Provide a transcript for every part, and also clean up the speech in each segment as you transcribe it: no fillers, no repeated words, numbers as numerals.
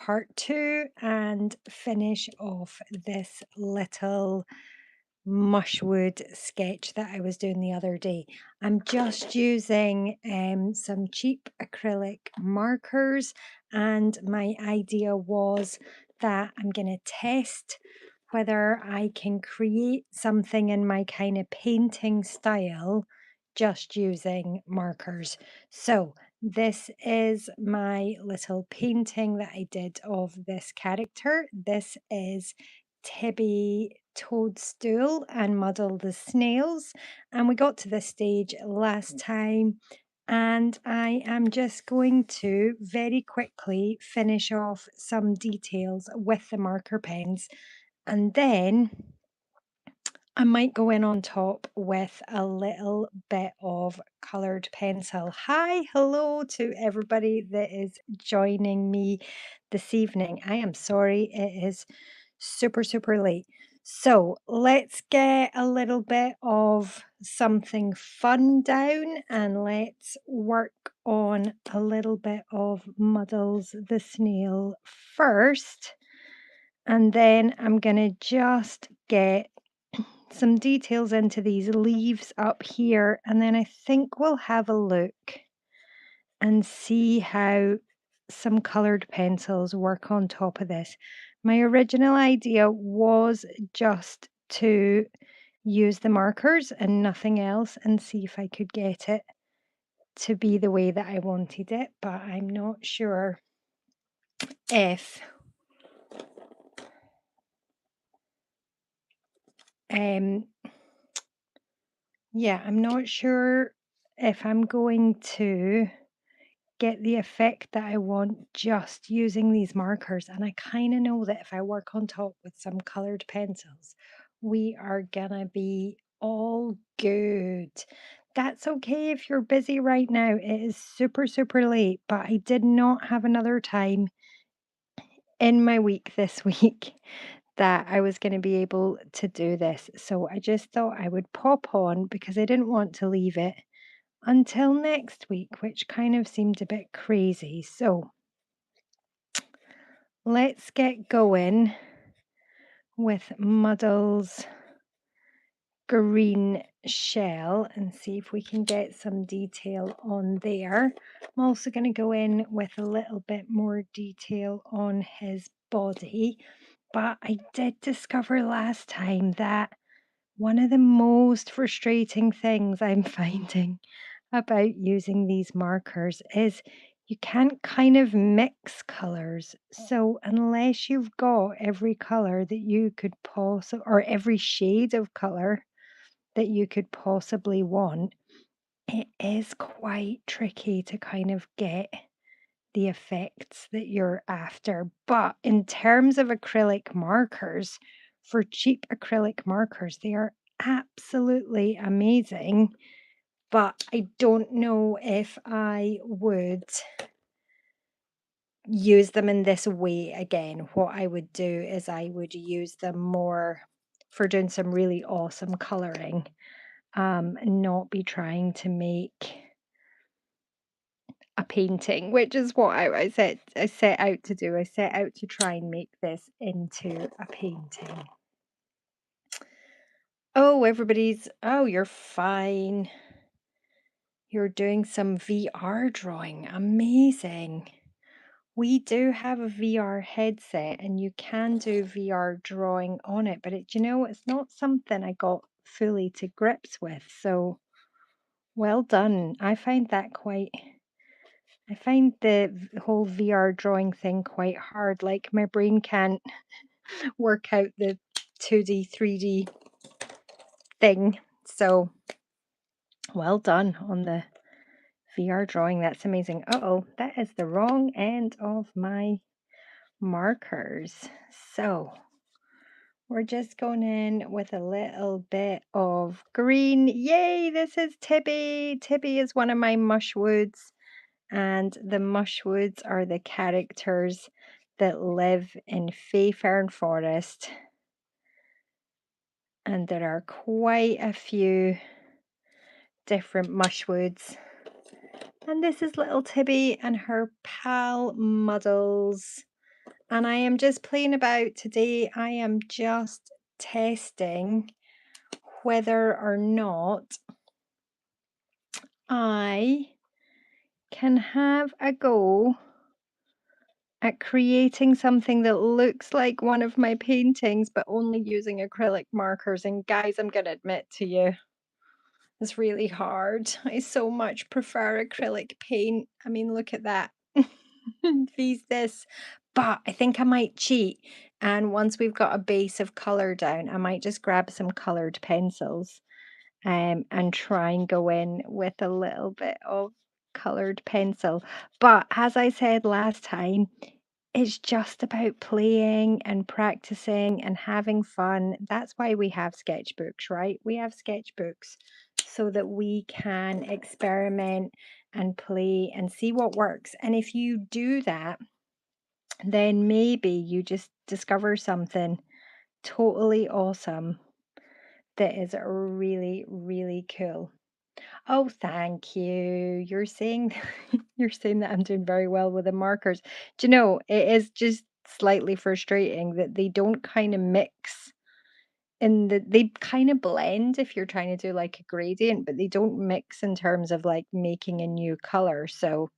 part two and finish off this little mushwood sketch that I was doing the other day. I'm just using some cheap acrylic markers, and my idea was that I'm going to test whether I can create something in my kind of painting style just using markers. So this is my little painting that I did of this character. This is Tibby Toadstool and Muddle the Snails. And we got to this stage last time. And I am just going to very quickly finish off some details with the marker pens. And then I might go in on top with a little bit of coloured pencil. Hi, hello to everybody that is joining me this evening. I am sorry it is super late. So let's get a little bit of something fun down and let's work on a little bit of Muddles the Snail first. And then I'm going to just get some details into these leaves up here, and then I think we'll have a look and see how some coloured pencils work on top of this. My original idea was just to use the markers and nothing else and see if I could get it to be the way that I wanted it, but I'm not sure if yeah, I'm not sure if I'm going to get the effect that I want just using these markers. And I kind of know that if I work on top with some coloured pencils, we are gonna be all good. That's okay if you're busy right now. It is super late, but I did not have another time in my week this week that I was going to be able to do this. So I just thought I would pop on because I didn't want to leave it until next week, which kind of seemed a bit crazy. So let's get going with Muddle's green shell and see if we can get some detail on there. I'm also going to go in with a little bit more detail on his body, but I did discover last time that one of the most frustrating things I'm finding about using these markers is you can't kind of mix colors. So unless you've got every color that you could possibly, or every shade of color that you could possibly want, it is quite tricky to kind of get the effects that you're after. But in terms of acrylic markers, for cheap acrylic markers, they are absolutely amazing. But I don't know if I would use them in this way again. What I would do is I would use them more for doing some really awesome coloring, and not be trying to make a painting, which is what I set out to do. I set out to try and make this into a painting. Oh, you're fine. You're doing some VR drawing. Amazing. We do have a VR headset and you can do VR drawing on it, but it's not something I got fully to grips with. So well done. I find the whole VR drawing thing quite hard. Like my brain can't work out the 2D, 3D thing. So well done on the VR drawing. That's amazing. Uh-oh, that is the wrong end of my markers. So we're just going in with a little bit of green. Yay, this is Tibby. Tibby is one of my mushwoods, and the mushwoods are the characters that live in Fayfern Forest. And there are quite a few different mushwoods. And this is little Tibby and her pal Muddles. and I am just playing about today. I am just testing whether or not I can have a go at creating something that looks like one of my paintings, but only using acrylic markers. And guys, I'm going to admit to you, it's really hard. I so much prefer acrylic paint. I mean, look at that. Feast this. But I think I might cheat. And once we've got a base of color down, I might just grab some colored pencils and try and go in with a little bit of colored pencil. But as I said last time, it's just about playing and practicing and having fun. That's why we have sketchbooks, right? We have sketchbooks so that we can experiment and play and see what works. And if you do that, then maybe you just discover something totally awesome that is really, really cool. Oh, thank you. You're saying you're saying that I'm doing very well with the markers. Do you know, it is just slightly frustrating that they don't kind of mix in they kind of blend if you're trying to do like a gradient, but they don't mix in terms of like making a new color. So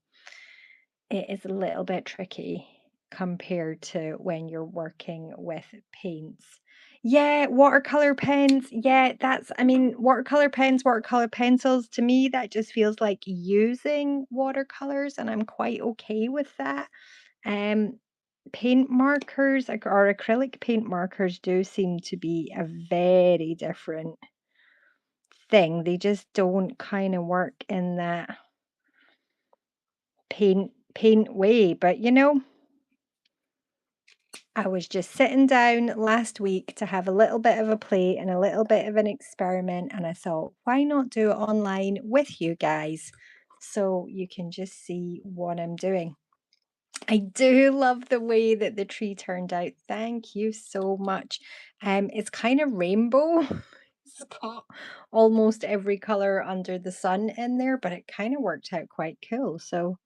it is a little bit tricky compared to when you're working with paints. Yeah, watercolor pens. Yeah, I mean, watercolor pens, watercolor pencils, to me, that just feels like using watercolors, and I'm quite okay with that. Um, Paint markers or acrylic paint markers do seem to be a very different thing. They just don't kind of work in that paint way. But I was just sitting down last week to have a little bit of a play and a little bit of an experiment, and I thought, why not do it online with you guys so you can just see what I'm doing. I do love the way that the tree turned out. Thank you so much. It's kind of rainbow. It's got almost every color under the sun in there, but it kind of worked out quite cool. So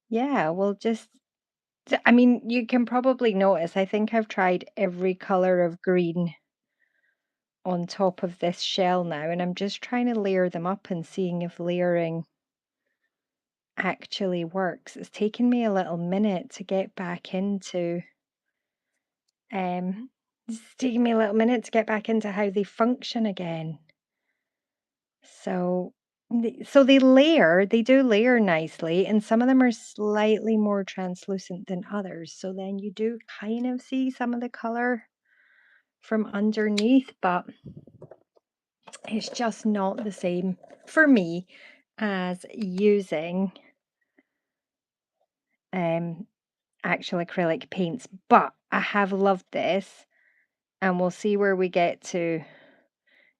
yeah, we'll just I mean, you can probably notice, I think I've tried every color of green on top of this shell now, and I'm just trying to layer them up and seeing if layering actually works. It's taken me a little minute to get back into, it's taken me a little minute to get back into how they function again. So, they do layer nicely, and some of them are slightly more translucent than others. So then you do kind of see some of the color from underneath, but it's just not the same for me as using actual acrylic paints. But I have loved this, and we'll see where we get to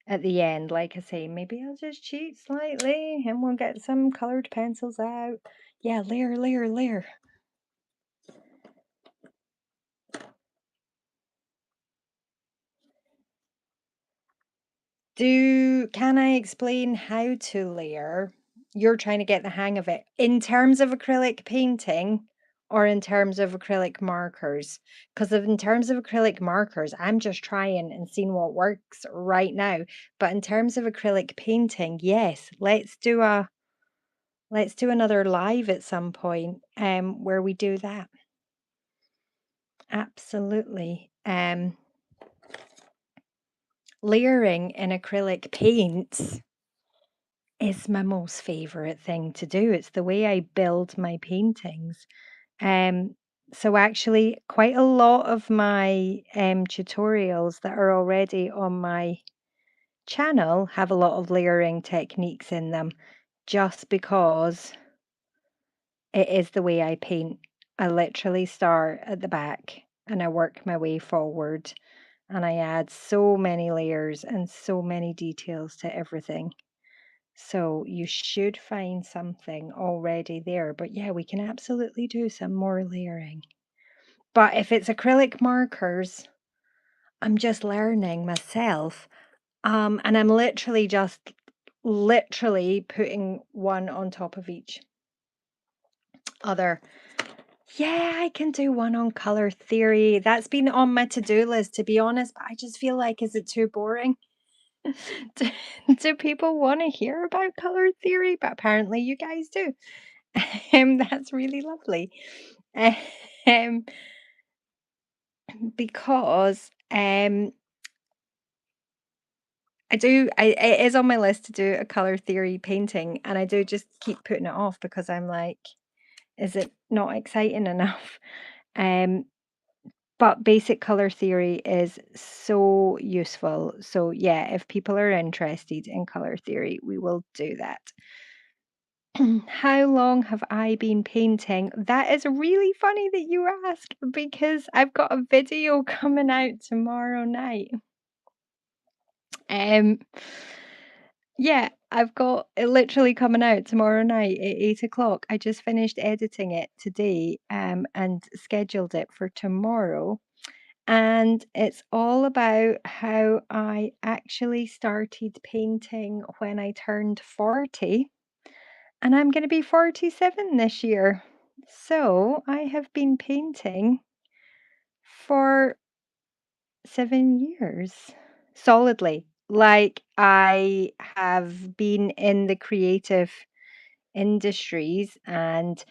at the end. Like I say, maybe I'll just cheat slightly and we'll get some colored pencils out. Yeah, layer, layer, layer. Can I explain how to layer? You're trying to get the hang of it in terms of acrylic painting or in terms of acrylic markers? Because in terms of acrylic markers, I'm just trying and seeing what works right now. But in terms of acrylic painting, yes, let's do another live at some point where we do that. Absolutely. Layering in acrylic paints is my most favorite thing to do. It's the way I build my paintings. Um, so actually, quite a lot of my tutorials that are already on my channel have a lot of layering techniques in them, just because it is the way I paint. I literally start at the back and I work my way forward, and I add so many layers and so many details to everything. So you should find something already there. But yeah, we can absolutely do some more layering. But if it's acrylic markers, I'm just learning myself. And I'm literally putting one on top of each other. Yeah, I can do one on color theory. That's been on my to-do list, to be honest, but I just feel like, is it too boring? Do, do people want to hear about color theory? But apparently you guys do. That's really lovely. Um, because it is on my list to do a color theory painting, and I do just keep putting it off because I'm like, is it not exciting enough? Um, but basic color theory is so useful. So yeah, if people are interested in color theory, we will do that. How long have I been painting? That is really funny that you ask because I've got a video coming out tomorrow night. Um, yeah, I've got it literally coming out tomorrow night at 8 o'clock. I just finished editing it today, and scheduled it for tomorrow. And it's all about how I actually started painting when I turned 40, and I'm going to be 47 this year. So I have been painting for 7 years solidly. Like, I have been in the creative industries and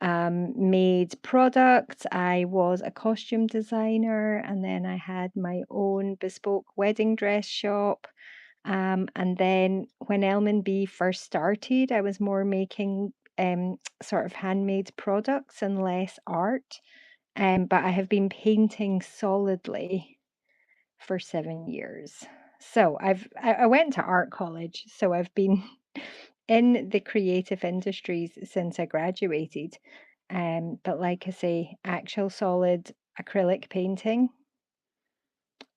made products. I was a costume designer, and then I had my own bespoke wedding dress shop. And then when Elm B first started, I was more making sort of handmade products and less art. But I have been painting solidly for 7 years. So I went to art college, so I've been in the creative industries since I graduated. But like I say, actual solid acrylic painting,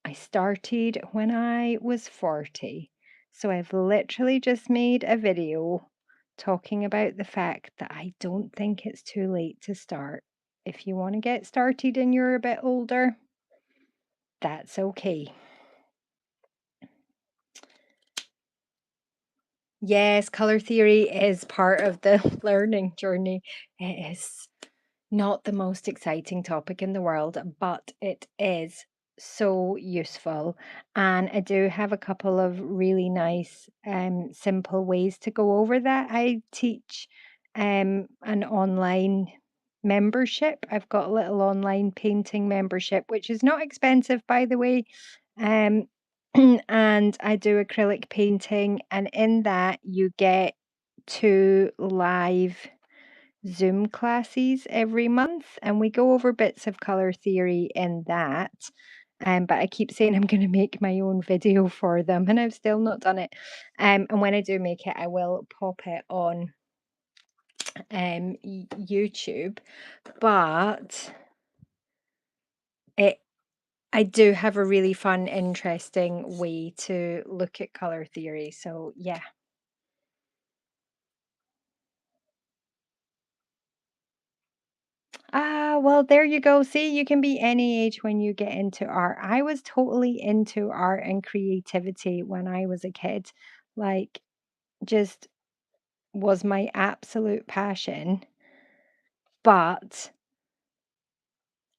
I started when I was 40. So I've literally just made a video talking about the fact that I don't think it's too late to start. If you want to get started and you're a bit older, that's okay. Yes, color theory is part of the learning journey. It is not the most exciting topic in the world, but it is so useful. And I do have a couple of really nice, simple ways to go over that. I teach an online membership. I've got a little online painting membership, which is not expensive, by the way. Um, and I do acrylic painting, and in that, you get 2 live Zoom classes every month, and we go over bits of color theory in that. But I keep saying I'm going to make my own video for them, and I've still not done it. And when I do make it, I will pop it on YouTube. But it, I do have a really fun, interesting way to look at color theory. So yeah. Ah, well, there you go. See, you can be any age when you get into art. I was totally into art and creativity when I was a kid. Like, just was my absolute passion. But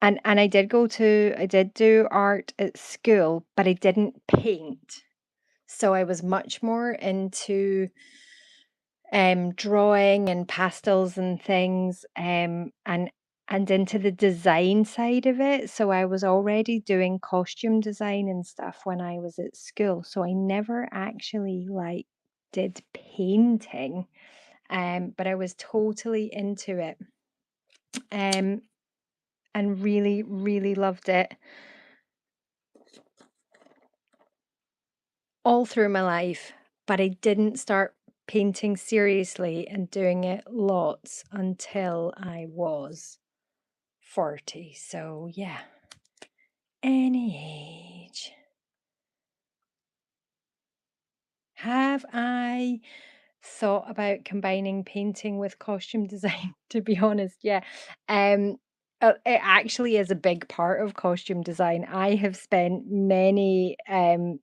and I did do art at school, but I didn't paint. So I was much more into drawing and pastels and things, and into the design side of it. So I was already doing costume design and stuff when I was at school. So I never actually like did painting, but I was totally into it, um, and really, really loved it all through my life. But I didn't start painting seriously and doing it lots until I was 40. So, yeah, any age. Have I thought about combining painting with costume design? To be honest, yeah. Um, it actually is a big part of costume design. I have spent many an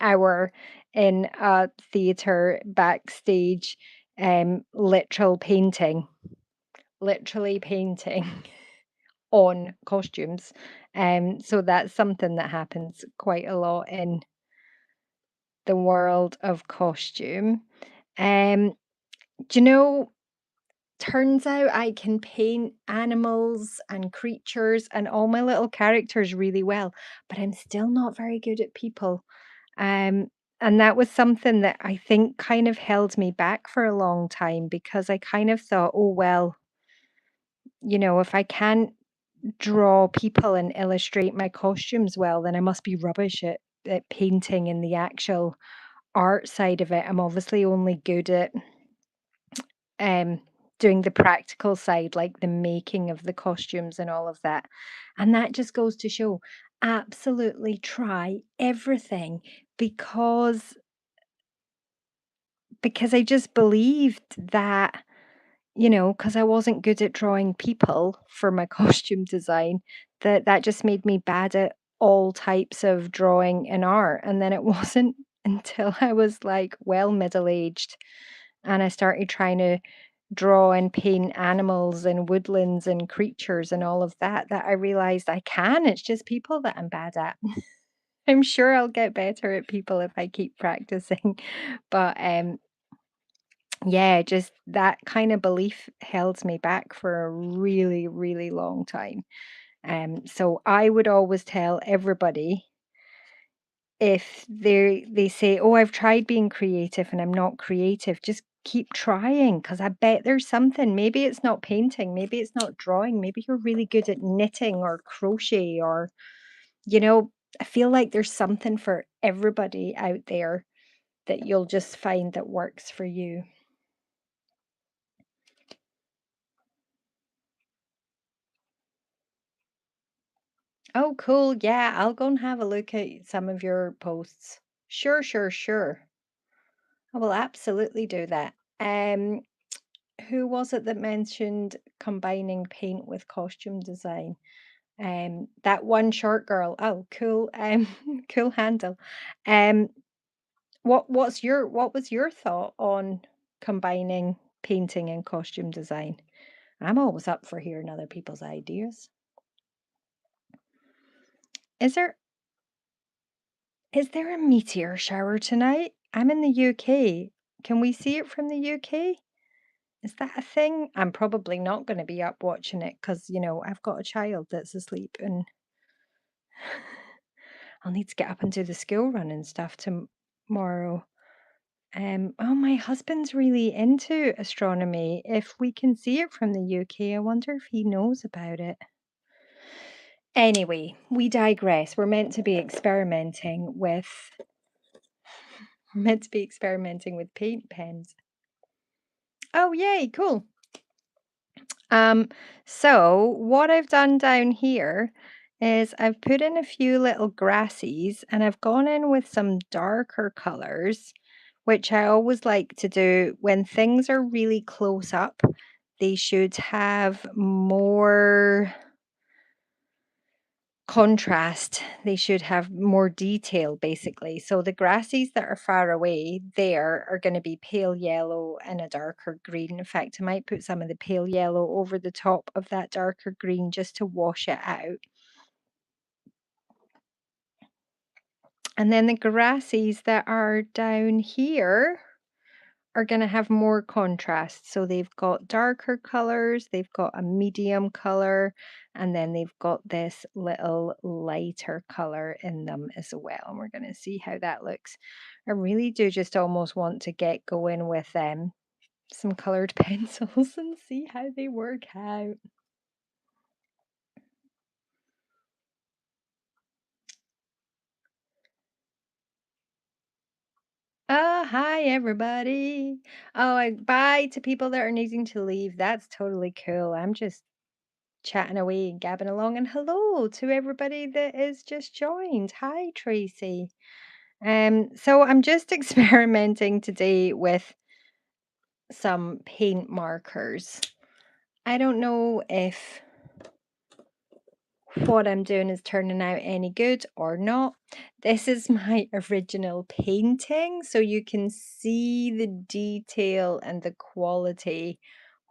hour in a theater backstage, literal painting, literally painting on costumes. So that's something that happens quite a lot in the world of costume. Um, do you know, turns out I can paint animals and creatures and all my little characters really well, but I'm still not very good at people. Um, and that was something that I think kind of held me back for a long time because I kind of thought, oh, well, if I can't draw people and illustrate my costumes well, then I must be rubbish at painting and the actual art side of it. I'm obviously only good at um, doing the practical side, like the making of the costumes and all of that. And that just goes to show absolutely try everything because because I just believed that, because I wasn't good at drawing people for my costume design, that just made me bad at all types of drawing and art. And then it wasn't until I was like well middle-aged and I started trying to draw and paint animals and woodlands and creatures and all of that that I realized I can. It's just people that I'm bad at. I'm sure I'll get better at people if I keep practicing. But yeah, just that kind of belief held me back for a really, really long time. So I would always tell everybody if they say, "Oh, I've tried being creative and I'm not creative," just keep trying because I bet there's something. Maybe it's not painting, maybe it's not drawing, maybe you're really good at knitting or crochet or, you know, I feel like there's something for everybody out there that you'll just find that works for you. Oh, cool. Yeah, I'll go and have a look at some of your posts. Sure, sure, sure. I will absolutely do that. Who was it that mentioned combining paint with costume design? That one short girl. Oh, cool. Cool handle. Um, what was your thought on combining painting and costume design? I'm always up for hearing other people's ideas. Is there is there a meteor shower tonight? I'm in the UK. Can we see it from the UK? Is that a thing? I'm probably not going to be up watching it because, I've got a child that's asleep and I'll need to get up and do the school run and stuff tomorrow. Oh, my husband's really into astronomy. If we can see it from the UK, I wonder if he knows about it. Anyway, we digress. We're meant to be experimenting with paint pens. Oh, yay, cool. Um, so what I've done down here is I've put in a few little grassies and I've gone in with some darker colors, which I always like to do when things are really close up. They should have more contrast. They should have more detail, basically. So the grassies that are far away there are going to be pale yellow and a darker green. In fact, I might put some of the pale yellow over the top of that darker green just to wash it out. And then the grassies that are down here are going to have more contrast. So they've got darker colors, they've got a medium color, and then they've got this little lighter color in them as well. And we're going to see how that looks. I really do just almost want to get going with some colored pencils and see how they work out. Oh, hi everybody. Oh, bye to people that are needing to leave. That's totally cool. I'm just chatting away and gabbing along. And hello to everybody that is just joined. Hi, Tracy. So I'm just experimenting today with some paint markers. I don't know if what I'm doing is turning out any good or not. This is my original painting, so you can see the detail and the quality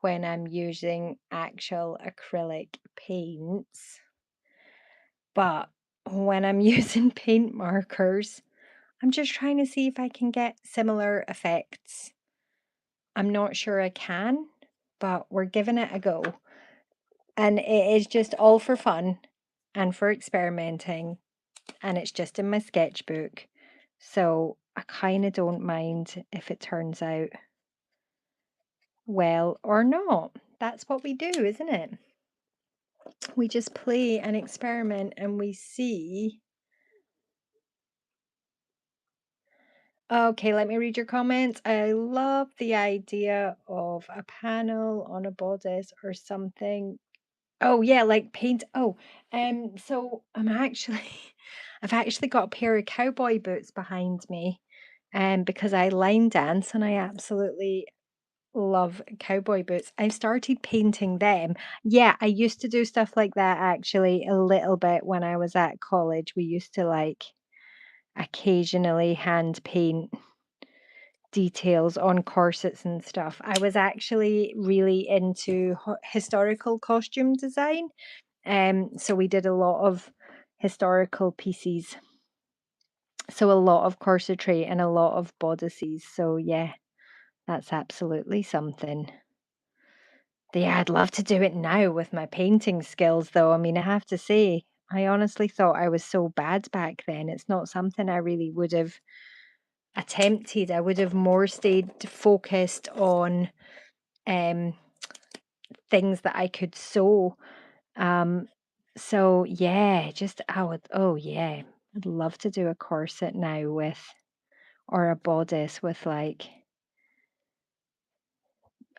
when I'm using actual acrylic paints, but when I'm using paint markers, I'm just trying to see if I can get similar effects. I'm not sure I can, but we're giving it a go. And it is just all for fun and for experimenting, and it's just in my sketchbook. So I kind of don't mind if it turns out well or not. That's what we do, isn't it? We just play and experiment and we see. Okay, let me read your comments. I love the idea of a panel on a bodice or something. Oh yeah, like paint. Oh, so I'm actually I've actually got a pair of cowboy boots behind me, because I line dance and I absolutely love cowboy boots. I've started painting them. Yeah, I used to do stuff like that actually a little bit when I was at college. We used to like occasionally hand paint details on corsets and stuff. I was actually really into historical costume design. So we did a lot of historical pieces. So a lot of corsetry and a lot of bodices. So yeah, that's absolutely something. Yeah, I'd love to do it now with my painting skills though. I mean, I have to say, I honestly thought I was so bad back then. It's not something I really would have attempted. I would have more stayed focused on um things that I could sew. Um, so yeah, just I would, oh yeah, I'd love to do a corset now with, or a bodice with like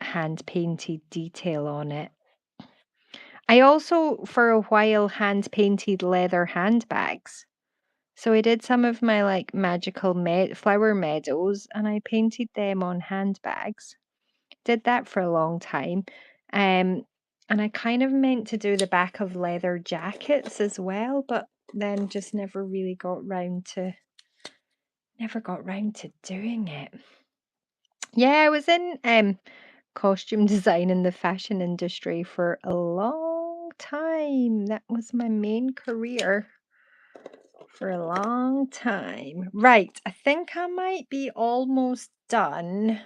hand painted detail on it. I also, for a while, hand painted leather handbags. So I did some of my like magical flower meadows and I painted them on handbags. Did that for a long time. Um, and I kind of meant to do the back of leather jackets as well, but then just never got round to doing it. Yeah, I was in costume design in the fashion industry for a long time. That was my main career for a long time. Right, I think I might be almost done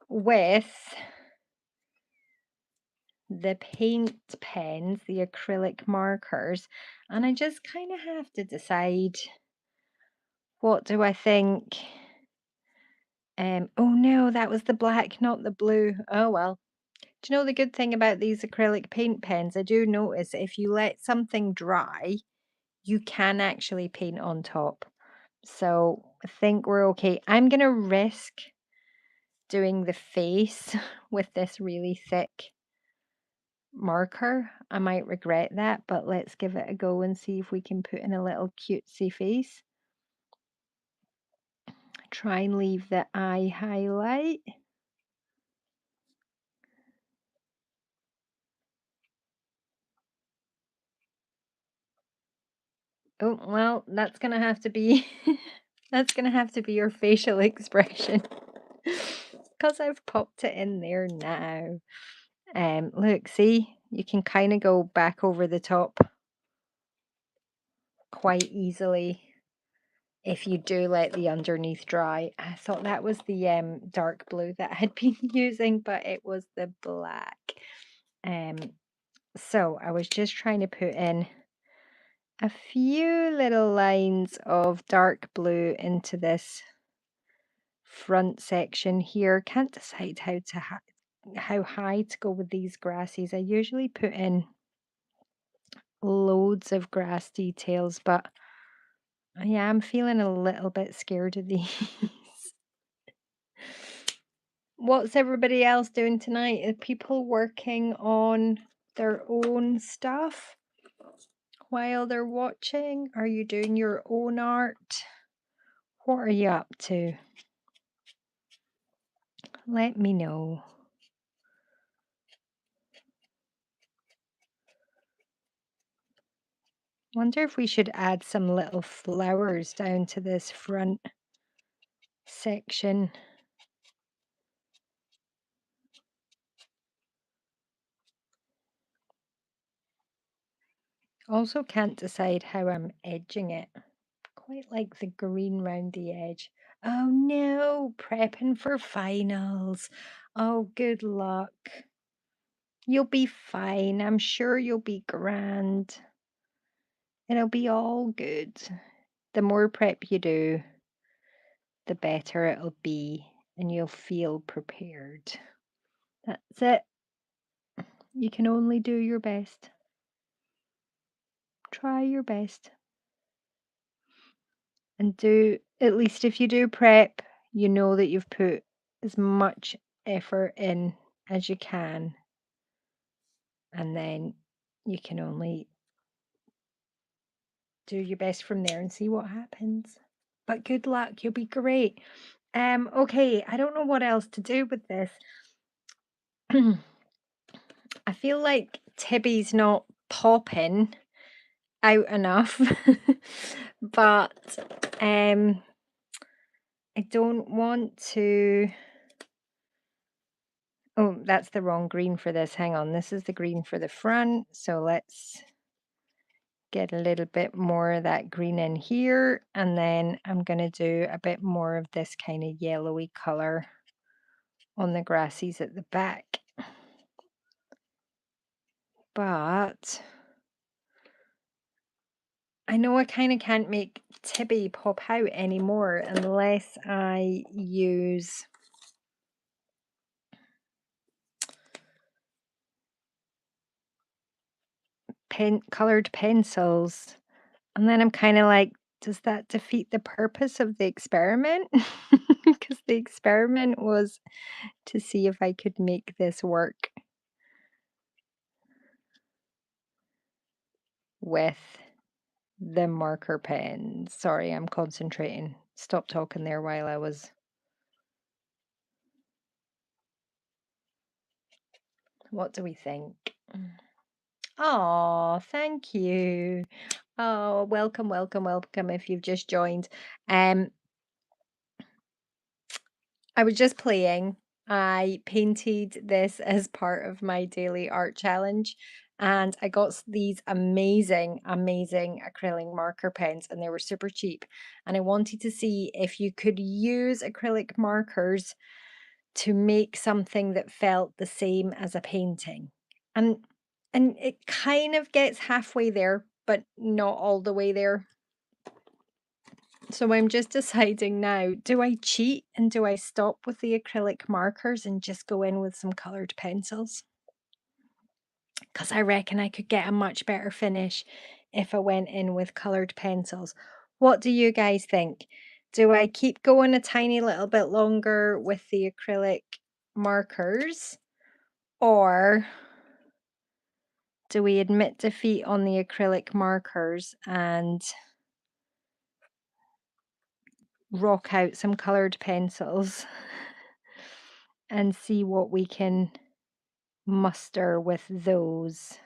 with the paint pens, the acrylic markers, and I just kind of have to decide, what do I think? Oh no, that was the black, not the blue. Oh well. Do you know the good thing about these acrylic paint pens? I do notice if you let something dry, you can actually paint on top. So I think we're okay. I'm gonna risk doing the face with this really thick marker. I might regret that, but let's give it a go and see if we can put in a little cutesy face. Try and leave the eye highlight. Oh, well, that's gonna have to be that's gonna have to be your facial expression. Because I've popped it in there now. Look, see, you can kind of go back over the top quite easily if you do let the underneath dry. I thought that was the dark blue that I had been using, but it was the black. Um, so I was just trying to put in a few little lines of dark blue into this front section here. Can't decide how high to go with these grasses. I usually put in loads of grass details, but yeah, I'm feeling a little bit scared of these. What's everybody else doing tonight? Are people working on their own stuff while they're watching? Are you doing your own art? What are you up to? Let me know. Wonder if we should add some little flowers down to this front section. also can't decide how I'm edging it. Quite like the green round the edge. Oh no, prepping for finals. Oh, good luck. You'll be fine. I'm sure you'll be grand. It'll be all good. The more prep you do, the better it'll be, and you'll feel prepared. That's it. You can only do your best. Try your best. And do, at least if you do prep, you know that you've put as much effort in as you can. And then you can only do your best from there and see what happens. But good luck, you'll be great. Okay, I don't know what else to do with this. I feel like Tibby's not popping out enough, but I don't want to. Oh, that's the wrong green for this. Hang on, this is the green for the front. So let's get a little bit more of that green in here. And then I'm going to do a bit more of this kind of yellowy color on the grassies at the back. But I know I kind of can't make Tibby pop out anymore unless I use colored pencils. And then I'm kind of like, does that defeat the purpose of the experiment? Because the experiment was to see if I could make this work with the marker pen. Sorry, I'm concentrating. Stop talking there while I was. What do we think? Oh, thank you. Oh, welcome, welcome, welcome if you've just joined. I was just playing. I painted this as part of my daily art challenge, and I got these amazing, amazing acrylic marker pens, and they were super cheap. And I wanted to see if you could use acrylic markers to make something that felt the same as a painting. And and it kind of gets halfway there, but not all the way there. So I'm just deciding now, do I cheat and do I stop with the acrylic markers and just go in with some colored pencils? Because I reckon I could get a much better finish if I went in with colored pencils. What do you guys think? Do I keep going a tiny little bit longer with the acrylic markers, or do we admit defeat on the acrylic markers and rock out some colored pencils and see what we can muster with those?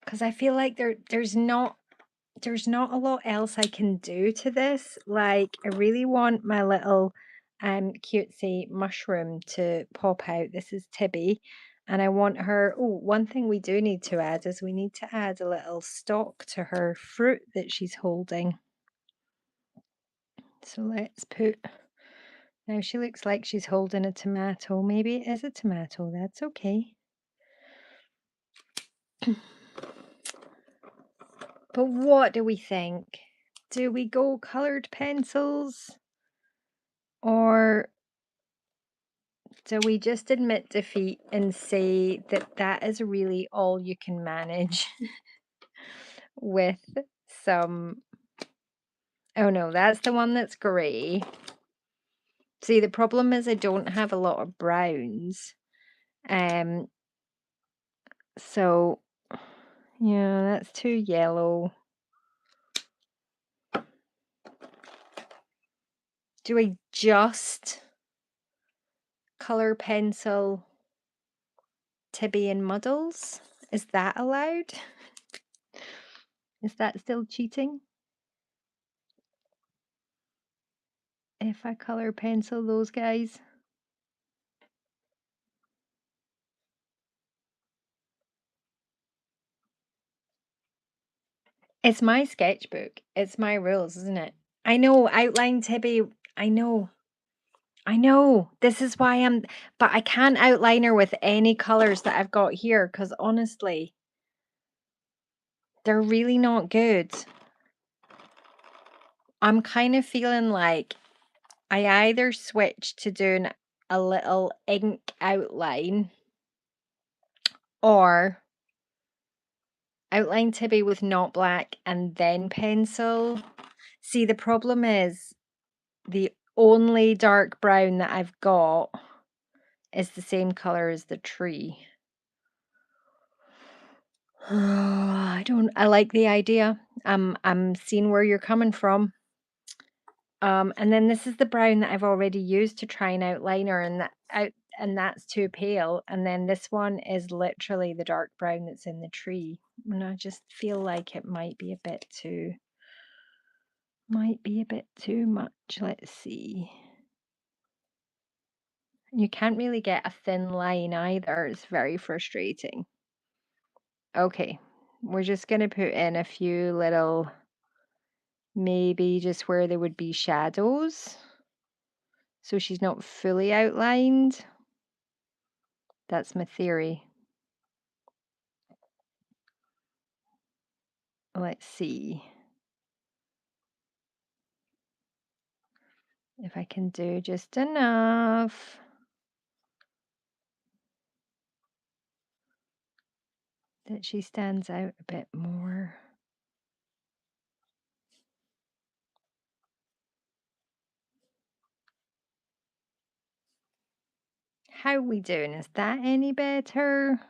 Because I feel like there's not a lot else I can do to this. Like, I really want my little cutesy mushroom to pop out. This is Tibby, and I want her. Oh, one thing we do need to add is we need to add a little stalk to her fruit that she's holding. So let's put. Now she looks like she's holding a tomato. Maybe it is a tomato. That's okay. But what do we think? Do we go colored pencils, or do we just admit defeat and say that that is really all you can manage with some... Oh no, that's the one that's grey. See, the problem is I don't have a lot of browns. So yeah, that's too yellow. Do I just colour pencil Tibby and Muddles? Is that allowed? Is that still cheating? If I colour pencil those guys? It's my sketchbook. It's my rules, isn't it? I know, outline Tibby. I know. I know. This is why but I can't outline her with any colors that I've got here because honestly, they're really not good. I'm kind of feeling like I either switch to doing a little ink outline or outline Tibby with not black and then pencil. See, the problem is the only dark brown that I've got is the same color as the tree. I like the idea. I'm seeing where you're coming from. And then this is the brown that I've already used to try an outliner, and that's too pale. And then this one is literally the dark brown that's in the tree. And I just feel like it might be a bit too much. Let's see. You can't really get a thin line either. It's very frustrating. Okay, we're just going to put in a few little, maybe just where there would be shadows. So she's not fully outlined. That's my theory. Let's see if I can do just enough. That she stands out a bit more. How are we doing? Is that any better?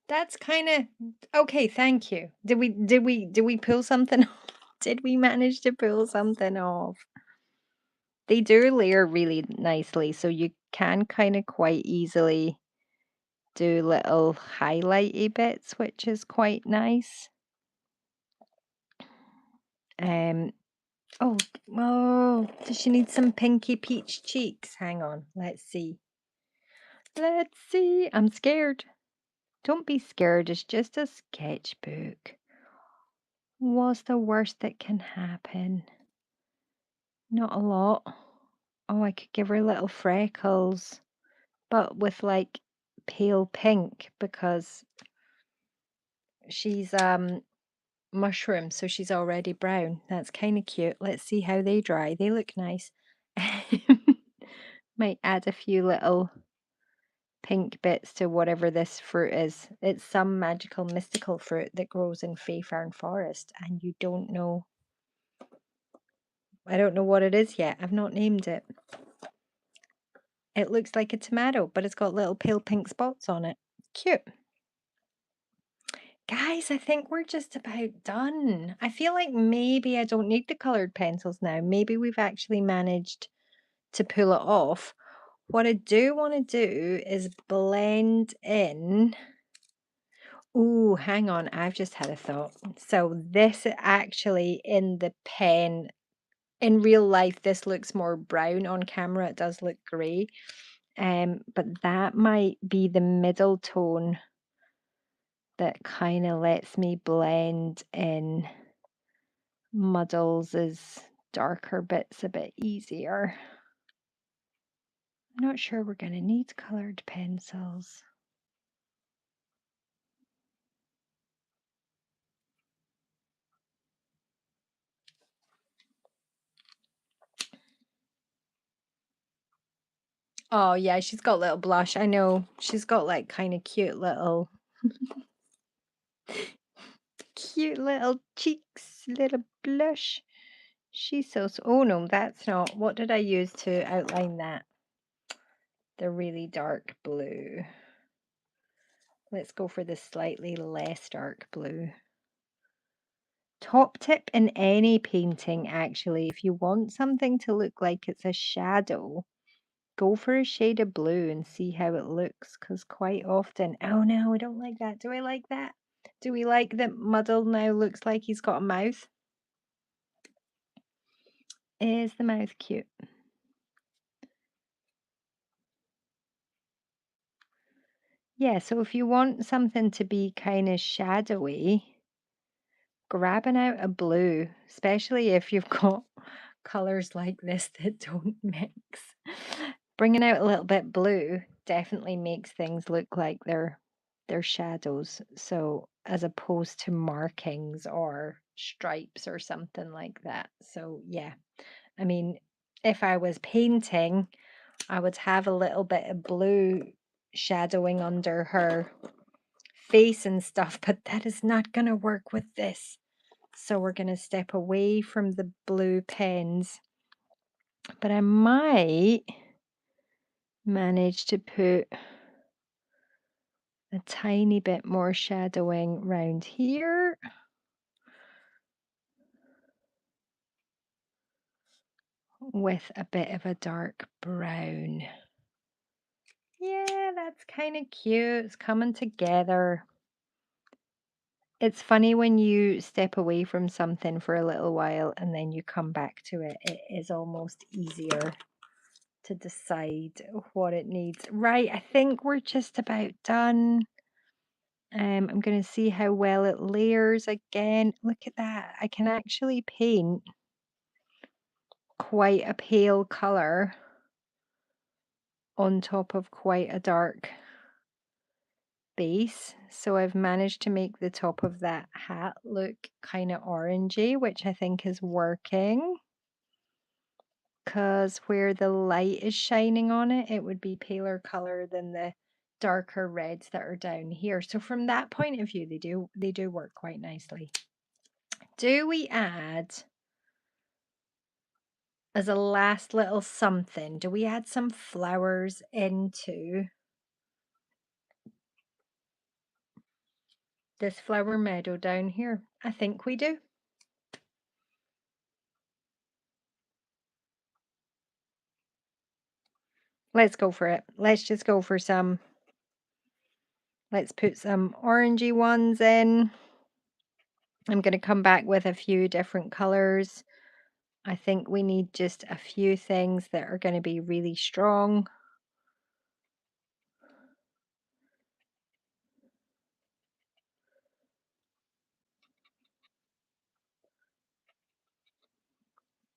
That's kind of okay, thank you. Did we pull something off? Did we manage to pull something off? They do layer really nicely, so you can kind of quite easily do little highlighty bits, which is quite nice. Oh, does she need some pinky peach cheeks? Hang on, let's see. Let's see. I'm scared. Don't be scared. It's just a sketchbook. What's the worst that can happen? Not a lot. Oh, I could give her little freckles, but with like pale pink because she's mushroom, so she's already brown. That's kind of cute. Let's see how they dry. They look nice. Might add a few little pink bits to whatever this fruit is. It's some magical mystical fruit that grows in Fayfern Forest, and you don't know. I don't know what it is yet. I've not named it. It looks like a tomato, but it's got little pale pink spots on it. Cute. Guys, I think we're just about done. I feel like maybe I don't need the colored pencils now. Maybe we've actually managed to pull it off. What I do want to do is blend in. Ooh, hang on. I've just had a thought. So this actually in the pen, in real life, this looks more brown. On camera, it does look grey. But that might be the middle tone that kind of lets me blend in Muddles' darker bits a bit easier. I'm not sure we're going to need colored pencils. Oh yeah, she's got little blush. I know. She's got like kind of cute little cheeks, little blush. She's so, oh no, that's not. What did I use to outline that? The really dark blue. Let's go for the slightly less dark blue. Top tip in any painting, actually, if you want something to look like it's a shadow, go for a shade of blue and see how it looks, because quite often, oh no, I don't like that. Do I like that? Do we like that Muddle now looks like he's got a mouth? Is the mouth cute? Yeah, so if you want something to be kind of shadowy, grabbing out a blue, especially if you've got colors like this that don't mix. Bringing out a little bit blue definitely makes things look like they're shadows. So as opposed to markings or stripes or something like that. So yeah, I mean, if I was painting, I would have a little bit of blue shadowing under her face and stuff, but that is not going to work with this. So we're going to step away from the blue pens, but I might manage to put a tiny bit more shadowing round here. With a bit of a dark brown. Yeah, that's kind of cute. It's coming together. It's funny when you step away from something for a little while and then you come back to it. It is almost easier to decide what it needs. Right, I think we're just about done. I'm going to see how well it layers again. Look at that. I can actually paint quite a pale color on top of quite a dark base. So I've managed to make the top of that hat look kind of orangey, which I think is working. Because where the light is shining on it, it would be paler color than the darker reds that are down here. So from that point of view, they do work quite nicely. Do we add, as a last little something, do we add some flowers into this flower meadow down here? I think we do. Let's go for it. Let's just go for some. Let's put some orangey ones in. I'm going to come back with a few different colors. I think we need just a few things that are going to be really strong.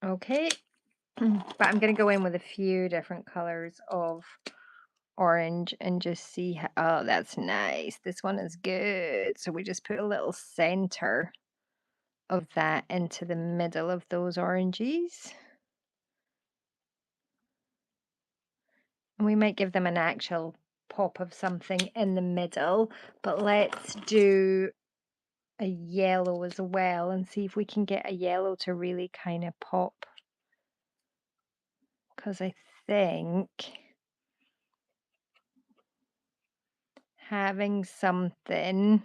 Okay, but I'm going to go in with a few different colors of orange and just see how, oh, that's nice. This one is good. So we just put a little center of that into the middle of those oranges. And we might give them an actual pop of something in the middle, but let's do a yellow as well and see if we can get a yellow to really kind of pop. Because I think having something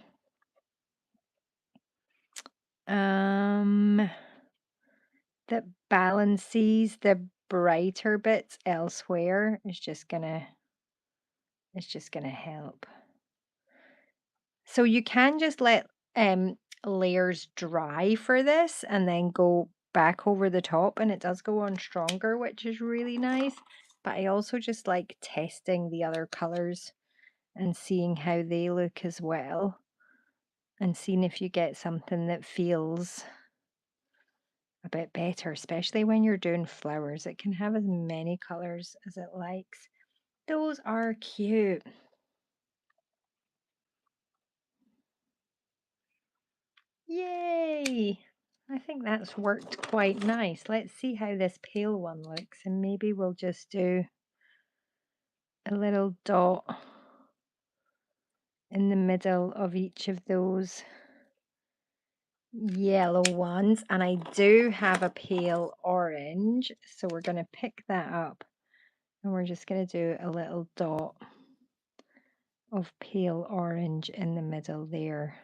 that balances the brighter bits elsewhere is just gonna help. So you can just let layers dry for this and then go back over the top, and it does go on stronger, which is really nice. But I also just like testing the other colors and seeing how they look as well, and seeing if you get something that feels a bit better, especially when you're doing flowers. It can have as many colors as it likes. Those are cute. Yay! I think that's worked quite nice. Let's see how this pale one looks, and maybe we'll just do a little dot in the middle of each of those yellow ones. And I do have a pale orange, so we're going to pick that up and we're just going to do a little dot of pale orange in the middle there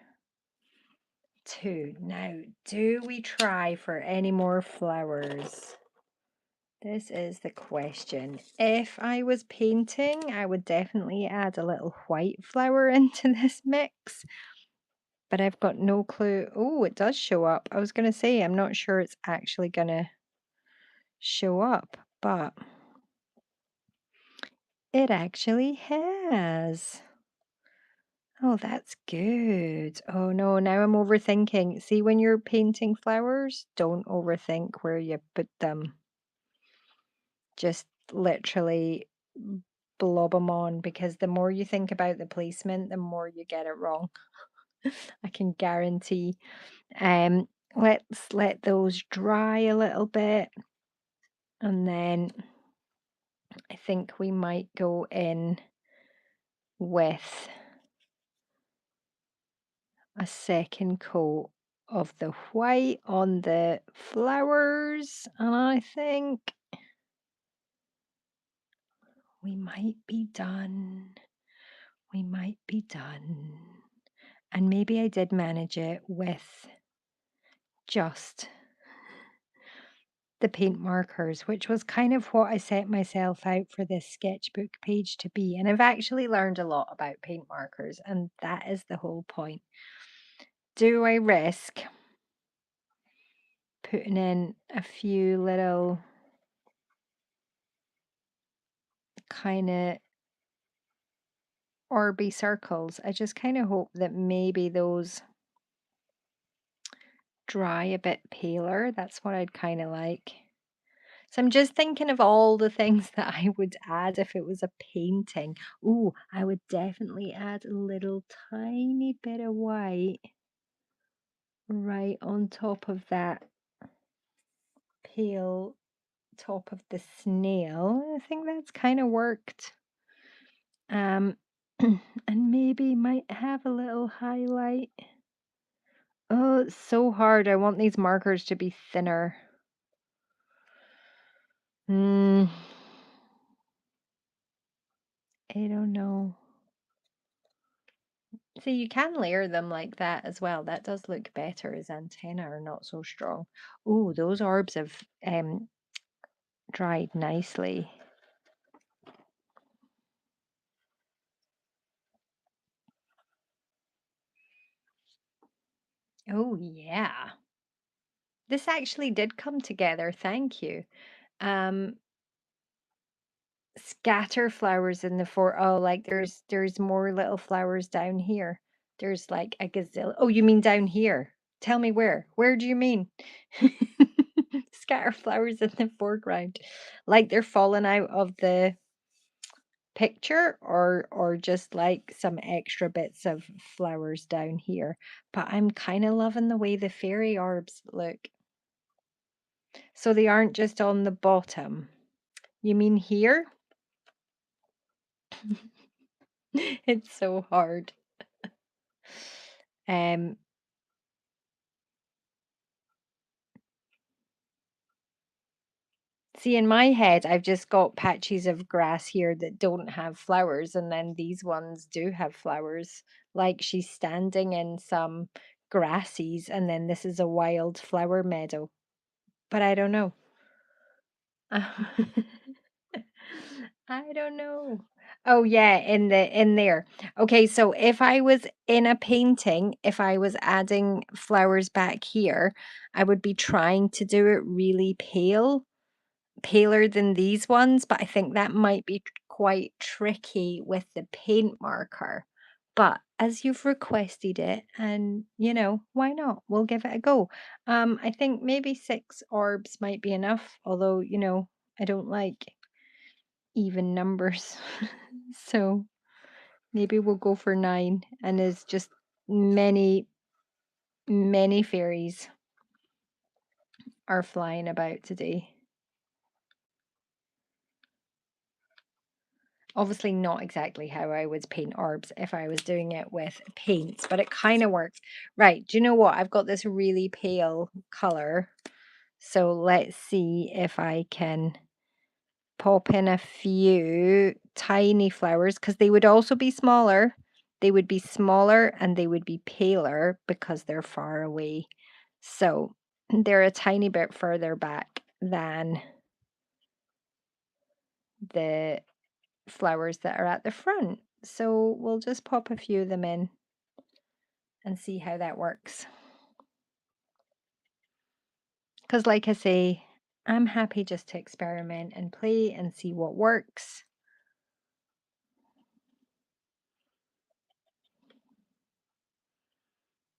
too. Now, do we try for any more flowers? This is the question. If I was painting, I would definitely add a little white flower into this mix, but I've got no clue. Oh, it does show up. I was going to say, I'm not sure it's actually going to show up, but it actually has. Oh, that's good. Oh no, now I'm overthinking. See, when you're painting flowers, don't overthink where you put them. Just literally blob them on because the more you think about the placement, the more you get it wrong. I can guarantee. Um, let's let those dry a little bit, and then I think we might go in with a second coat of the white on the flowers, and I think we might be done. We might be done. And maybe I did manage it with just the paint markers, which was kind of what I set myself out for this sketchbook page to be. And I've actually learned a lot about paint markers, and that is the whole point. Do I risk putting in a few little kind of orby circles? I just kind of hope that maybe those dry a bit paler. That's what I'd kind of like. So I'm just thinking of all the things that I would add if it was a painting. Ooh, I would definitely add a little tiny bit of white right on top of that pale top of the snail. I think that's kind of worked. Um, and maybe might have a little highlight. Oh, it's so hard. I want these markers to be thinner. Hmm. I don't know. See, you can layer them like that as well. That does look better. His antenna are not so strong. Oh, those orbs have dried nicely. Oh, yeah. This actually did come together. Thank you. Um, Scatter flowers in the oh, like there's more little flowers down here. There's like a gazillion. Oh, you mean down here? Tell me where. Where do you mean? Scatter flowers in the foreground. Like they're falling out of the picture, or just like some extra bits of flowers down here. But I'm kind of loving the way the fairy orbs look. So they aren't just on the bottom. You mean here? It's so hard. Um, See, in my head, I've just got patches of grass here that don't have flowers, and then these ones do have flowers. Like she's standing in some grassies, and then this is a wild flower meadow. But I don't know. I don't know. Oh yeah, in there. Okay, so if I was in a painting, if I was adding flowers back here, I would be trying to do it really pale, paler than these ones, but I think that might be quite tricky with the paint marker. But as you've requested it, and why not? We'll give it a go. I think maybe 6 orbs might be enough, although, I don't like even numbers. So maybe we'll go for 9, and there's just many, many fairies are flying about today. Obviously not exactly how I would paint orbs if I was doing it with paints, but it kind of works. Right, do you know what? I've got this really pale color. So let's see if I can pop in a few tiny flowers, because they would also be smaller. They would be smaller and they would be paler because they're far away. So they're a tiny bit further back than the flowers that are at the front. So we'll just pop a few of them in and see how that works. Because like I say, I'm happy just to experiment and play and see what works.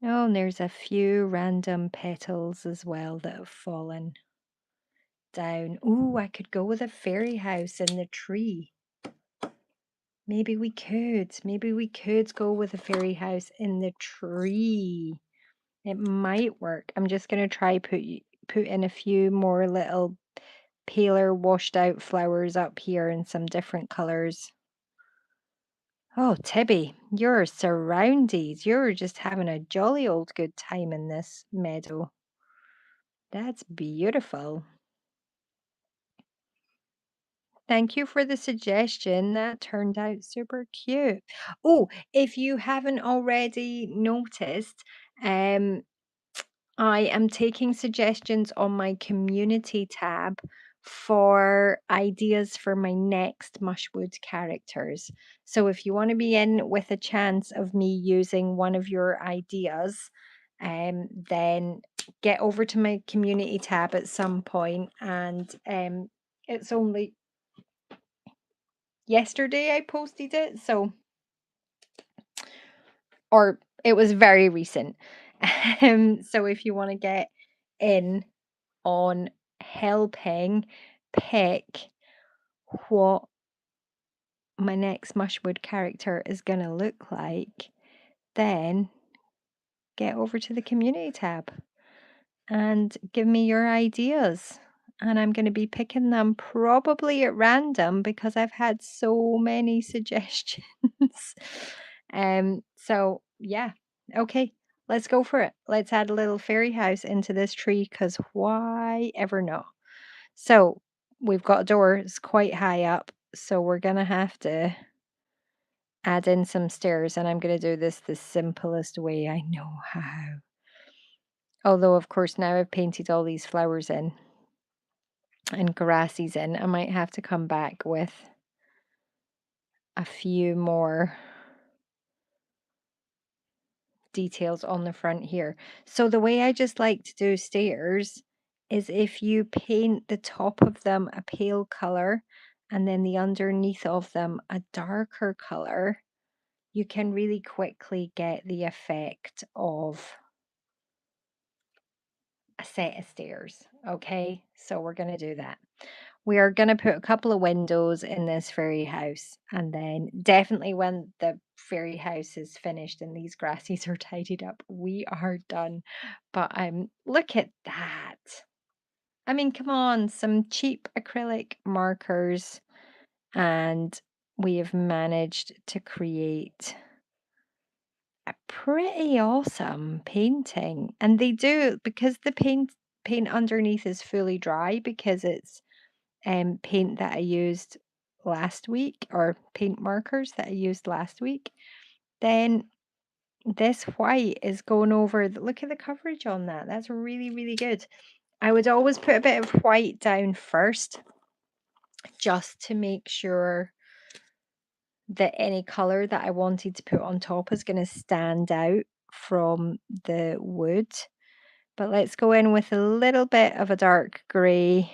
Oh, and there's a few random petals as well that have fallen down. Ooh, I could go with a fairy house in the tree. Maybe we could. Maybe we could go with a fairy house in the tree. It might work. I'm just gonna try put in a few more little paler washed out flowers up here in some different colors. Oh, Tibby, you're surrounded. You're just having a jolly old good time in this meadow. That's beautiful. Thank you for the suggestion. That turned out super cute. Oh, if you haven't already noticed, um, I am taking suggestions on my community tab for ideas for my next Mushwood characters. So if you want to be in with a chance of me using one of your ideas, then get over to my community tab at some point, and it's only yesterday I posted it, so or it was very recent. So if you want to get in on helping pick what my next Mushwood character is going to look like, then get over to the community tab and give me your ideas. And I'm going to be picking them probably at random because I've had so many suggestions. So yeah, okay, let's go for it. Let's add a little fairy house into this tree because why ever not? So we've got a door, it's quite high up, so we're gonna have to add in some stairs, and I'm gonna do this the simplest way I know how. Although, of course, now I've painted all these flowers in and grasses in, I might have to come back with a few more details on the front here. So the way I just like to do stairs is if you paint the top of them a pale color and then the underneath of them a darker color, you can really quickly get the effect of a set of stairs. Okay, so we're going to do that. We are going to put a couple of windows in this fairy house, and then definitely when the fairy house is finished and these grasses are tidied up, we are done. But look at that. I mean, come on, some cheap acrylic markers, and we have managed to create a pretty awesome painting. And they do, because the paint underneath is fully dry because it's paint that I used last week, or paint markers that I used last week, then this white is going over. Look at the coverage on that. That's really, really good. I would always put a bit of white down first just to make sure that any color that I wanted to put on top is going to stand out from the wood. But let's go in with a little bit of a dark gray.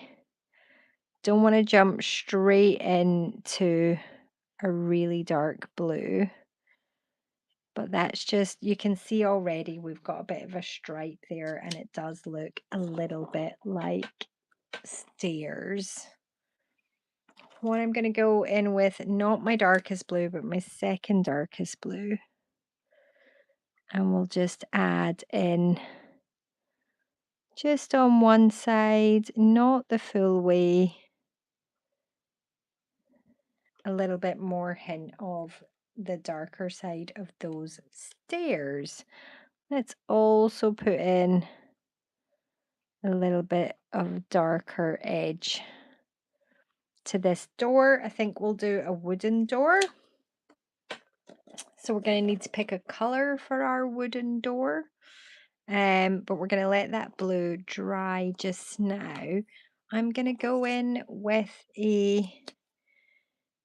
Don't want to jump straight into a really dark blue. But that's just, you can see already we've got a bit of a stripe there, and it does look a little bit like stairs. What I'm going to go in with, not my darkest blue, but my second darkest blue. And we'll just add in just on one side, not the full way, a little bit more hint of the darker side of those stairs. Let's also put in a little bit of darker edge to this door. I think we'll do a wooden door. So we're going to need to pick a color for our wooden door. But we're going to let that blue dry just now. I'm going to go in with a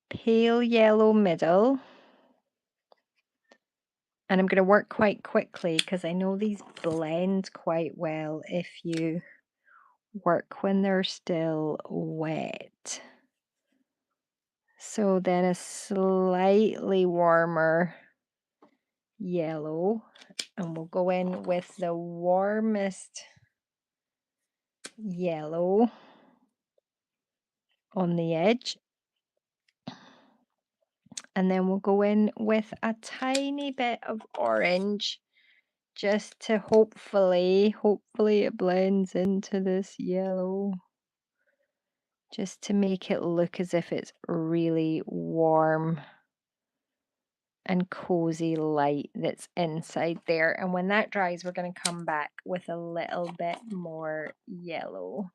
pale yellow middle. And I'm going to work quite quickly because I know these blend quite well if you work when they're still wet. So then a slightly warmer yellow, and we'll go in with the warmest yellow on the edge. And then we'll go in with a tiny bit of orange just to hopefully it blends into this yellow. Just to make it look as if it's really warm and cozy light that's inside there. And when that dries, we're going to come back with a little bit more yellow.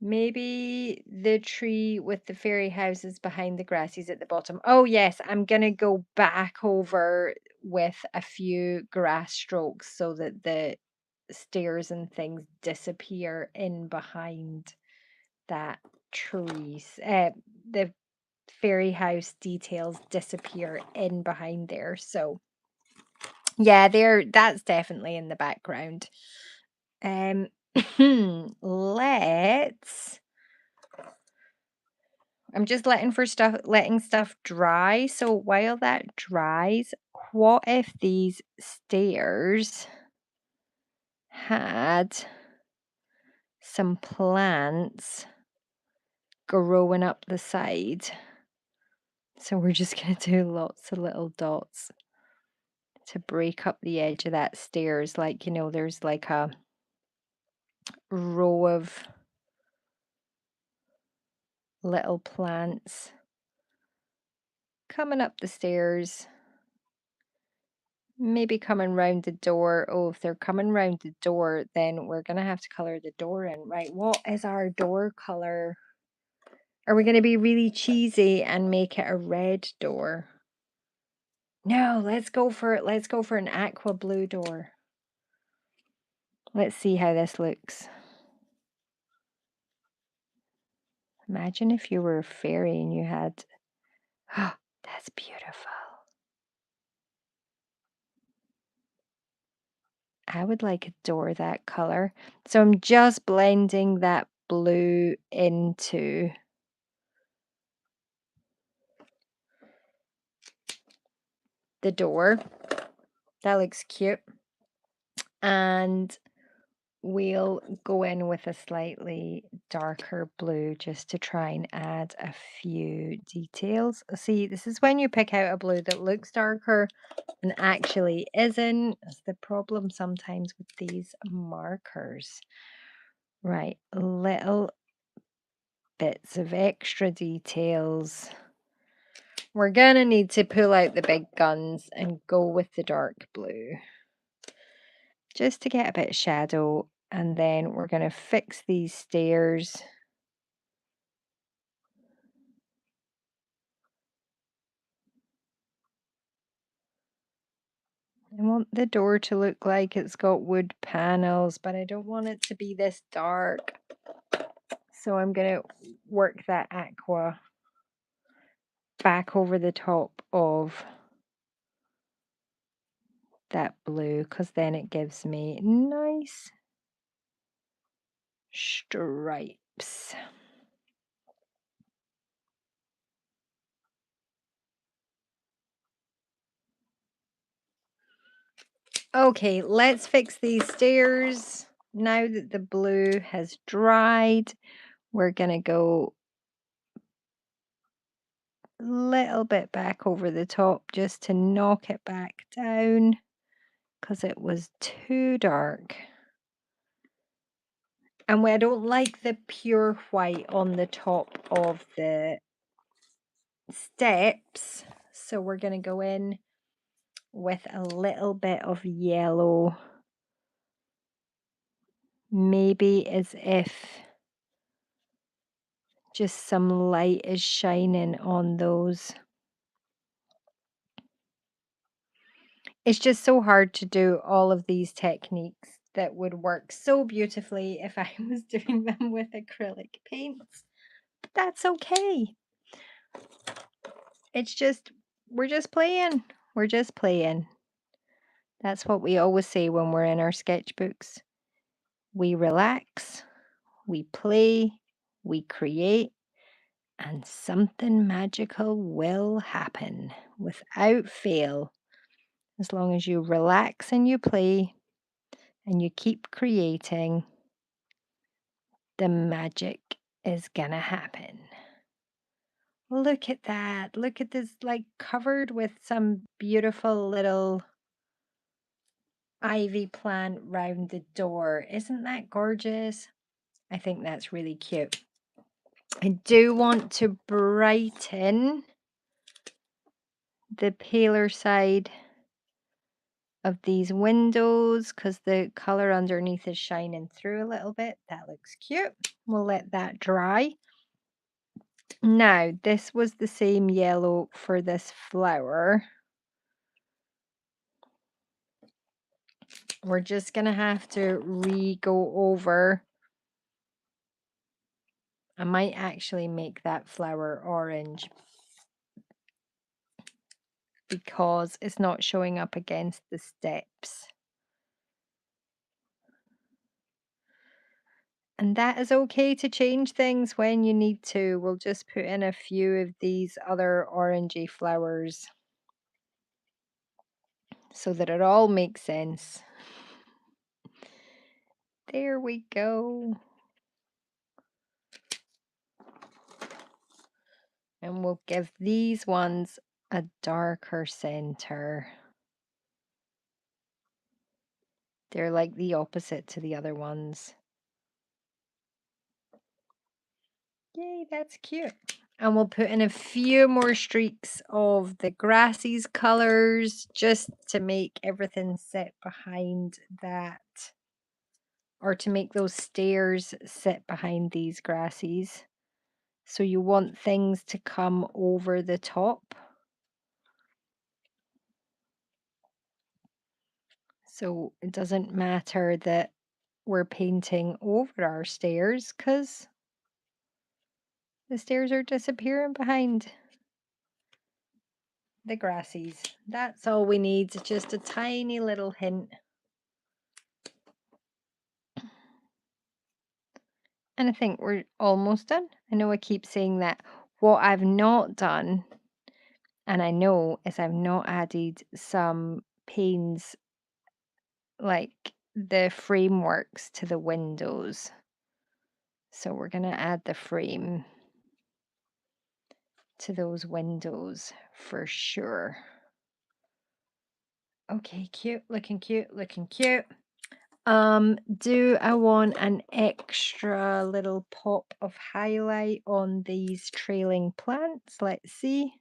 Maybe the tree with the fairy houses behind the grasses at the bottom. Oh yes, I'm going to go back over with a few grass strokes so that the stairs and things disappear in behind that trees. The fairy house details disappear in behind there. So yeah, that's definitely in the background. Let's I'm just letting stuff dry. So while that dries, what if these stairs had some plants growing up the side? So we're just going to do lots of little dots to break up the edge of that stairs. Like, there's like a row of little plants coming up the stairs. Maybe coming round the door. Oh, if they're coming round the door, then we're going to have to color the door in. Right, what is our door color? Are we going to be really cheesy and make it a red door? No, let's go for an aqua blue door. Let's see how this looks. Imagine if you were a fairy and you had... Oh, that's beautiful. I would like a door that color. So I'm just blending that blue into the door. That looks cute. And we'll go in with a slightly darker blue just to try and add a few details. See, this is when you pick out a blue that looks darker and actually isn't. That's the problem sometimes with these markers. Right, little bits of extra details. We're gonna need to pull out the big guns and go with the dark blue just to get a bit of shadow, and then we're gonna fix these stairs. I want the door to look like it's got wood panels, but I don't want it to be this dark. So I'm gonna work that aqua back over the top of that blue, because then it gives me nice stripes. Okay, let's fix these stairs. Now that the blue has dried, we're gonna go a little bit back over the top just to knock it back down because it was too dark. And I don't like the pure white on the top of the steps, so we're going to go in with a little bit of yellow, maybe as if just some light is shining on those. It's just so hard to do all of these techniques that would work so beautifully if I was doing them with acrylic paints. But that's okay. It's just, we're just playing. We're just playing. That's what we always say when we're in our sketchbooks. We relax, we play, we create, and something magical will happen without fail. As long as you relax and you play and you keep creating, the magic is gonna happen. Look at that. Look at this, like covered with some beautiful little ivy plant round the door. Isn't that gorgeous? I think that's really cute. I do want to brighten the paler side of these windows because the color underneath is shining through a little bit. That looks cute. We'll let that dry. Now, this was the same yellow for this flower. We're just going to have to re-go over. I might actually make that flower orange because it's not showing up against the steps. And that is okay to change things when you need to. We'll just put in a few of these other orangey flowers so that it all makes sense. There we go. And we'll give these ones a darker center. They're like the opposite to the other ones. Yay, that's cute. And we'll put in a few more streaks of the grasses colors just to make everything sit behind that, or to make those stairs sit behind these grasses. So you want things to come over the top. So it doesn't matter that we're painting over our stairs because the stairs are disappearing behind the grasses. That's all we need, just a tiny little hint. And I think we're almost done. I know I keep saying that. What I've not done, and I know, is I've not added some panes like the frameworks to the windows. So we're going to add the frame to those windows for sure. Okay, cute, looking cute, looking cute. Do I want an extra little pop of highlight on these trailing plants? Let's see.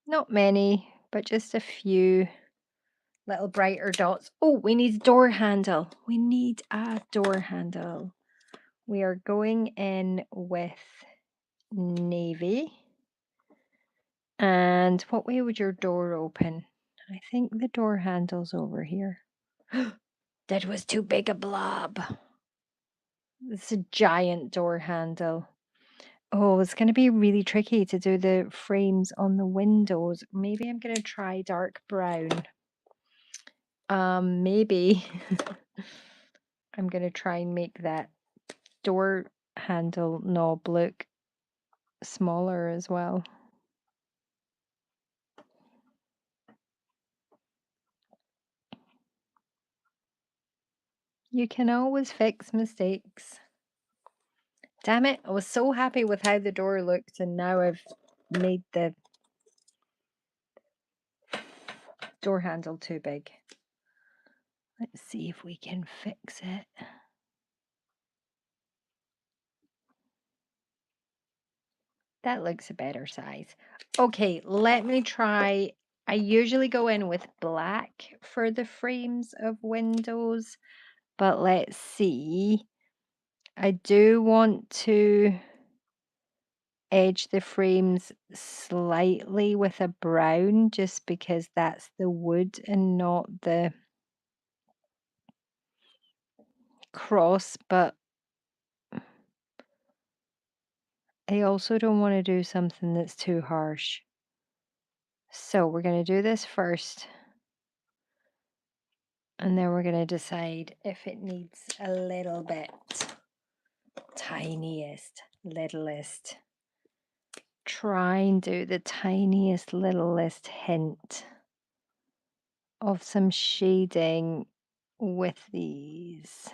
Not many, but just a few little brighter dots. Oh, we need a door handle. We need a door handle. We are going in with navy. And what way would your door open? I think the door handle's over here. That was too big a blob. It's a giant door handle. Oh, it's going to be really tricky to do the frames on the windows. Maybe I'm going to try dark brown. Maybe I'm going to try and make that door handle knob look smaller as well. You can always fix mistakes. Damn it, I was so happy with how the door looked, and now I've made the door handle too big. Let's see if we can fix it. That looks a better size. Okay, let me try. I usually go in with black for the frames of windows, but let's see. I do want to edge the frames slightly with a brown just because that's the wood and not the cross, but I also don't want to do something that's too harsh. So we're going to do this first. And then we're going to decide if it needs a little bit, tiniest, littlest. Try and do the tiniest, littlest hint of some shading with these.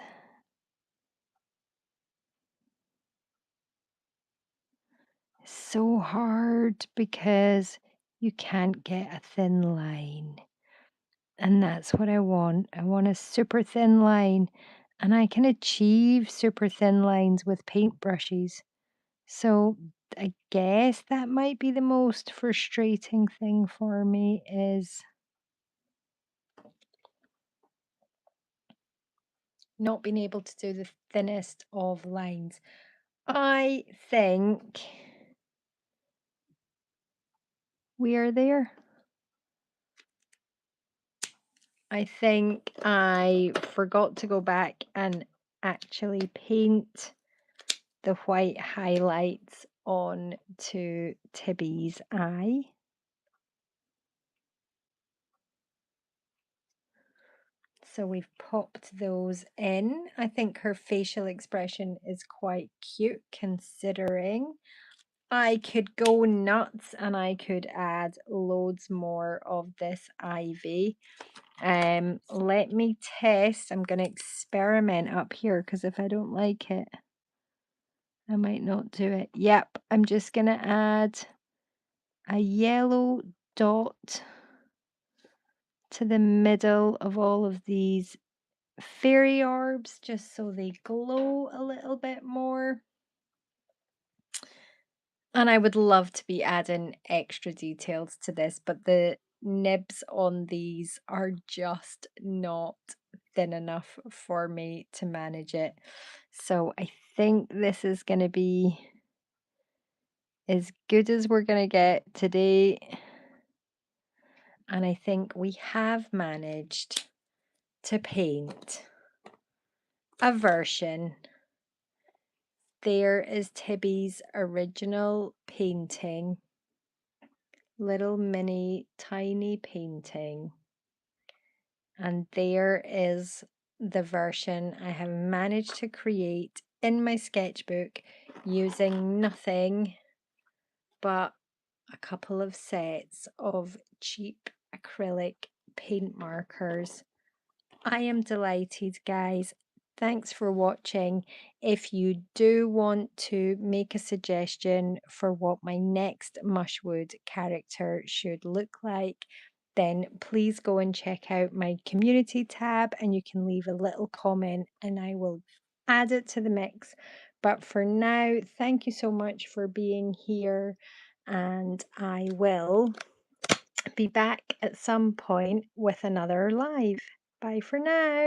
So hard because you can't get a thin line. And that's what I want. I want a super thin line. And I can achieve super thin lines with paintbrushes. So I guess that might be the most frustrating thing for me is not being able to do the thinnest of lines. I think we are there. I think I forgot to go back and actually paint the white highlights on to Tibby's eye. So we've popped those in. I think her facial expression is quite cute considering. I could go nuts and I could add loads more of this ivy. Let me test. I'm going to experiment up here because if I don't like it, I might not do it. Yep, I'm just going to add a yellow dot to the middle of all of these fairy orbs just so they glow a little bit more. And I would love to be adding extra details to this, but the nibs on these are just not thin enough for me to manage it. So I think this is going to be as good as we're going to get today. And I think we have managed to paint a version. There is Tibby's original painting, little mini tiny painting. And there is the version I have managed to create in my sketchbook using nothing but a couple of sets of cheap acrylic paint markers. I am delighted, guys. Thanks for watching. If you do want to make a suggestion for what my next Mushwood character should look like, then please go and check out my community tab and you can leave a little comment and I will add it to the mix. But for now, thank you so much for being here and I will be back at some point with another live. Bye for now.